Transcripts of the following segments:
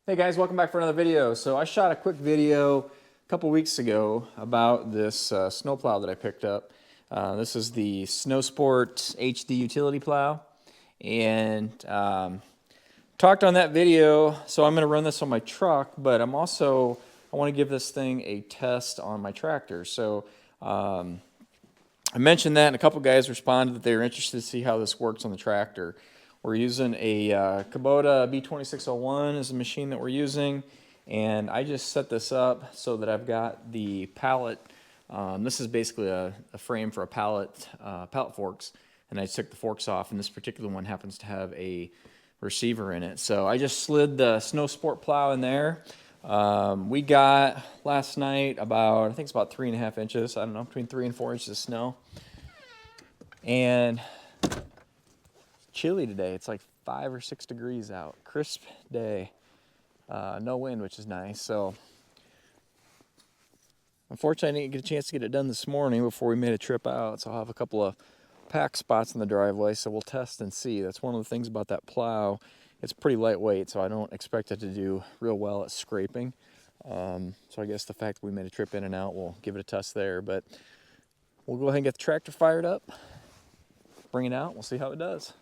Hey guys, welcome back for another video. So I shot a quick video a couple weeks ago about this snowplow that I picked up. This is the SnowSport HD Utility Plow, and talked on that video. So I'm going to run this on my truck, but I want to give this thing a test on my tractor. So I mentioned that, and a couple guys responded that they were interested to see how this works on the tractor. We're using a Kubota B2601 is the machine that we're using, and I just set this up so that I've got the pallet. This is basically a frame for a pallet forks, and I took the forks off, and this particular one happens to have a receiver in it. So I just slid the SnowSport plow in there. We got last night I think it's about 3.5 inches, I don't know, between 3 and 4 inches of snow. And chilly today. It's like 5 or 6 degrees out. Crisp day. No wind, which is nice. So unfortunately I didn't get a chance to get it done this morning before we made a trip out. So I'll have a couple of pack spots in the driveway, so we'll test and see. That's one of the things about that plow. It's pretty lightweight, so I don't expect it to do real well at scraping. So I guess the fact that we made a trip in and out, we'll give it a test there. But we'll go ahead and get the tractor fired up, bring it out, we'll see how it does.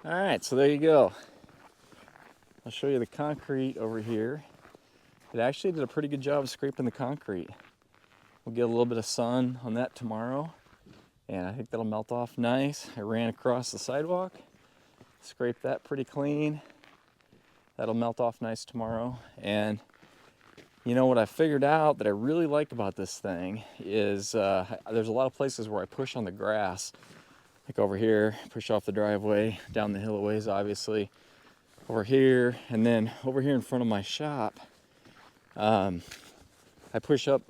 All right, so there you go. I'll show you the concrete over here. It actually did a pretty good job of scraping the concrete. We'll get a little bit of sun on that tomorrow, and I think that'll melt off nice. I ran across the sidewalk, scraped that pretty clean. That'll melt off nice tomorrow. And you know what I figured out that I really like about this thing is there's a lot of places where I push on the grass, like over here, push off the driveway, down the hill a ways obviously, over here, and then over here in front of my shop, I push up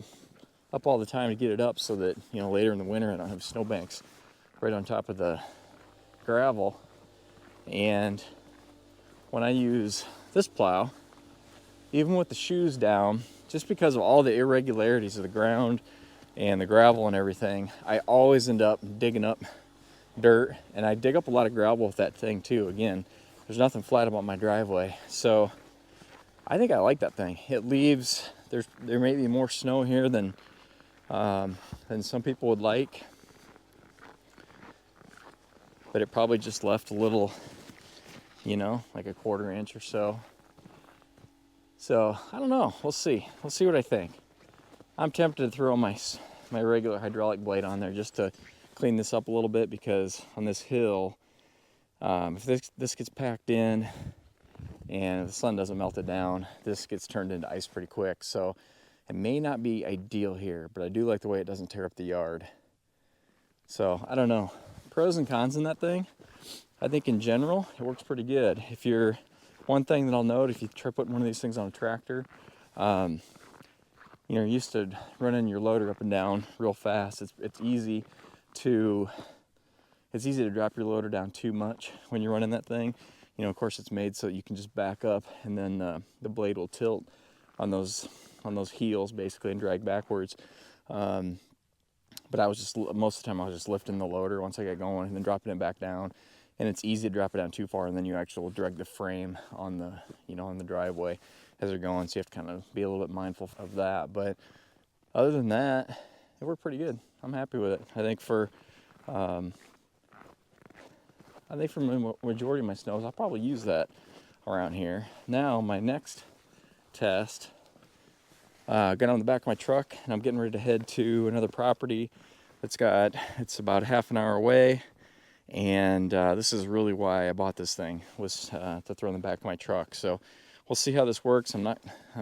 all the time to get it up so that, you know, later in the winter I don't have snowbanks right on top of the gravel. And when I use this plow, even with the shoes down, just because of all the irregularities of the ground and the gravel and everything, I always end up digging up dirt, and I dig up a lot of gravel with that thing too. Again, there's nothing flat about my driveway, so I think I like that thing. It leaves, there may be more snow here than some people would like, but it probably just left a little, you know, like a 1/4 inch or so. So I don't know. We'll see. We'll see what I think. I'm tempted to throw my regular hydraulic blade on there just to clean this up a little bit, because on this hill, if this gets packed in and the sun doesn't melt it down, this gets turned into ice pretty quick. So it may not be ideal here, but I do like the way it doesn't tear up the yard. So I don't know. Pros and cons in that thing. I think in general it works pretty good. One thing that I'll note, if you try putting one of these things on a tractor, you know, you're used to running your loader up and down real fast. It's easy to drop your loader down too much when you're running that thing. You know, of course, it's made so you can just back up, and then the blade will tilt on those heels basically and drag backwards. But most of the time I was just lifting the loader once I got going and then dropping it back down. And it's easy to drop it down too far, and then you actually will drag the frame on the driveway as they're going. So you have to kind of be a little bit mindful of that. But other than that, it worked pretty good. I'm happy with it. I think for the majority of my snows, I'll probably use that around here. Now my next test, got on the back of my truck, and I'm getting ready to head to another property. It's about half an hour away. And this is really why I bought this thing, was to throw in the back of my truck. So we'll see how this works. I'm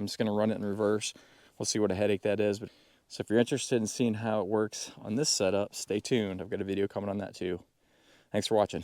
just going to run it in reverse. We'll see what a headache that is. So if you're interested in seeing how it works on this setup, stay tuned. I've got a video coming on that too. Thanks for watching.